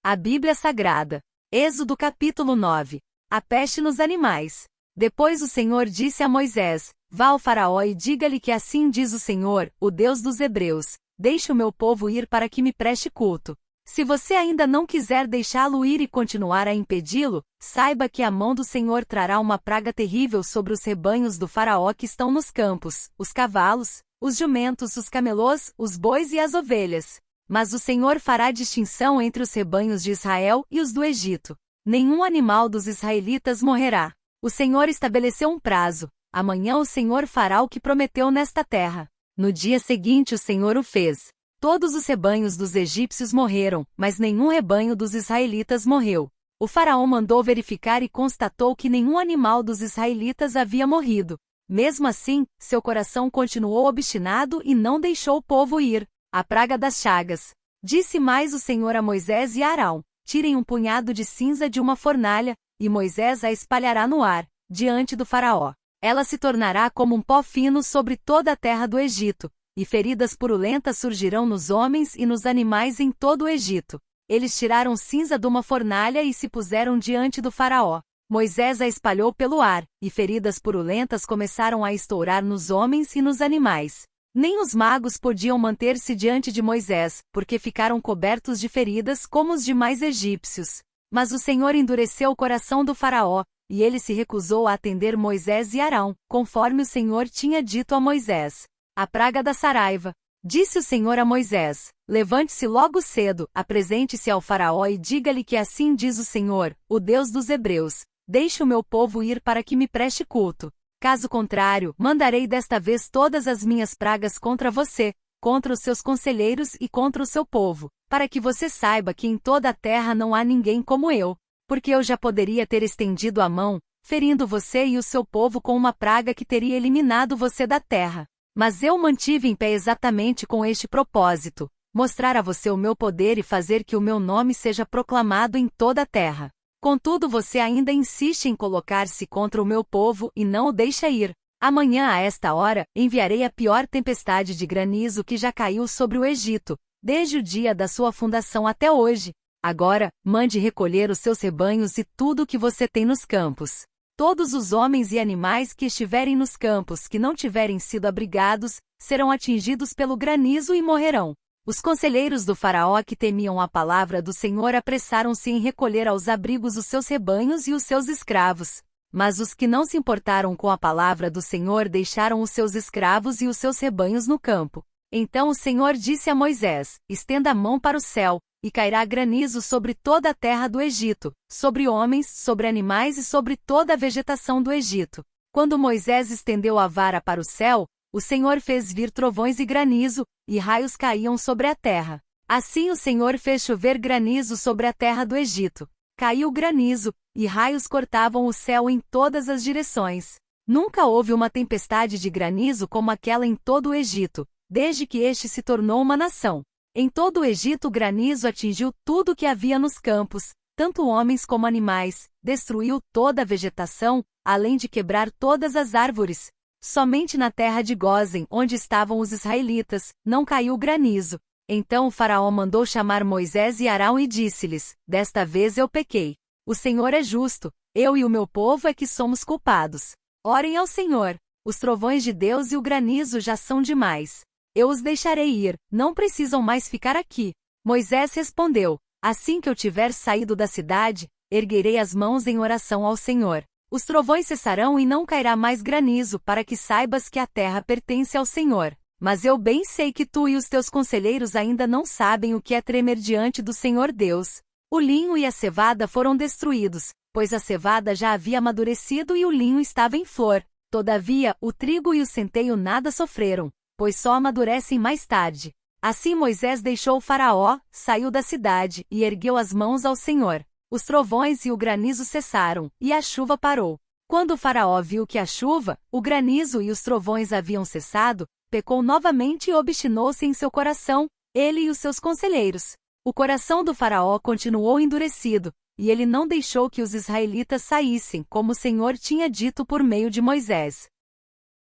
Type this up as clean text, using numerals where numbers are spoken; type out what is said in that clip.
A Bíblia Sagrada. Êxodo capítulo 9. A peste nos animais. Depois o Senhor disse a Moisés: Vá ao Faraó e diga-lhe que assim diz o Senhor, o Deus dos Hebreus: Deixe o meu povo ir para que me preste culto. Se você ainda não quiser deixá-lo ir e continuar a impedi-lo, saiba que a mão do Senhor trará uma praga terrível sobre os rebanhos do Faraó que estão nos campos, os cavalos, os jumentos, os camelôs, os bois e as ovelhas. Mas o Senhor fará distinção entre os rebanhos de Israel e os do Egito. Nenhum animal dos israelitas morrerá. O Senhor estabeleceu um prazo. Amanhã o Senhor fará o que prometeu nesta terra. No dia seguinte o Senhor o fez. Todos os rebanhos dos egípcios morreram, mas nenhum rebanho dos israelitas morreu. O faraó mandou verificar e constatou que nenhum animal dos israelitas havia morrido. Mesmo assim, seu coração continuou obstinado e não deixou o povo ir. A praga das chagas. Disse mais o Senhor a Moisés e a Arão: Tirem um punhado de cinza de uma fornalha, e Moisés a espalhará no ar, diante do faraó. Ela se tornará como um pó fino sobre toda a terra do Egito, e feridas purulentas surgirão nos homens e nos animais em todo o Egito. Eles tiraram cinza de uma fornalha e se puseram diante do faraó. Moisés a espalhou pelo ar, e feridas purulentas começaram a estourar nos homens e nos animais. Nem os magos podiam manter-se diante de Moisés, porque ficaram cobertos de feridas como os demais egípcios. Mas o Senhor endureceu o coração do faraó, e ele se recusou a atender Moisés e Arão, conforme o Senhor tinha dito a Moisés. A praga da saraiva. Disse o Senhor a Moisés: Levante-se logo cedo, apresente-se ao faraó e diga-lhe que assim diz o Senhor, o Deus dos Hebreus: Deixe o meu povo ir para que me preste culto. Caso contrário, mandarei desta vez todas as minhas pragas contra você, contra os seus conselheiros e contra o seu povo, para que você saiba que em toda a terra não há ninguém como eu, porque eu já poderia ter estendido a mão, ferindo você e o seu povo com uma praga que teria eliminado você da terra. Mas eu mantive em pé exatamente com este propósito: mostrar a você o meu poder e fazer que o meu nome seja proclamado em toda a terra. Contudo você ainda insiste em colocar-se contra o meu povo e não o deixa ir. Amanhã a esta hora, enviarei a pior tempestade de granizo que já caiu sobre o Egito, desde o dia da sua fundação até hoje. Agora, mande recolher os seus rebanhos e tudo o que você tem nos campos. Todos os homens e animais que estiverem nos campos que não tiverem sido abrigados, serão atingidos pelo granizo e morrerão. Os conselheiros do faraó que temiam a palavra do Senhor apressaram-se em recolher aos abrigos os seus rebanhos e os seus escravos. Mas os que não se importaram com a palavra do Senhor deixaram os seus escravos e os seus rebanhos no campo. Então o Senhor disse a Moisés: Estenda a mão para o céu, e cairá granizo sobre toda a terra do Egito, sobre homens, sobre animais e sobre toda a vegetação do Egito. Quando Moisés estendeu a vara para o céu, o Senhor fez vir trovões e granizo, e raios caíam sobre a terra. Assim o Senhor fez chover granizo sobre a terra do Egito. Caiu granizo, e raios cortavam o céu em todas as direções. Nunca houve uma tempestade de granizo como aquela em todo o Egito, desde que este se tornou uma nação. Em todo o Egito o granizo atingiu tudo o que havia nos campos, tanto homens como animais, destruiu toda a vegetação, além de quebrar todas as árvores. Somente na terra de Gósen, onde estavam os israelitas, não caiu granizo. Então o faraó mandou chamar Moisés e Arão e disse-lhes: Desta vez eu pequei. O Senhor é justo, eu e o meu povo é que somos culpados. Orem ao Senhor. Os trovões de Deus e o granizo já são demais. Eu os deixarei ir, não precisam mais ficar aqui. Moisés respondeu: Assim que eu tiver saído da cidade, erguerei as mãos em oração ao Senhor. Os trovões cessarão e não cairá mais granizo, para que saibas que a terra pertence ao Senhor. Mas eu bem sei que tu e os teus conselheiros ainda não sabem o que é tremer diante do Senhor Deus. O linho e a cevada foram destruídos, pois a cevada já havia amadurecido e o linho estava em flor. Todavia, o trigo e o centeio nada sofreram, pois só amadurecem mais tarde. Assim Moisés deixou o faraó, saiu da cidade e ergueu as mãos ao Senhor. Os trovões e o granizo cessaram, e a chuva parou. Quando o faraó viu que a chuva, o granizo e os trovões haviam cessado, pecou novamente e obstinou-se em seu coração, ele e os seus conselheiros. O coração do faraó continuou endurecido, e ele não deixou que os israelitas saíssem, como o Senhor tinha dito por meio de Moisés.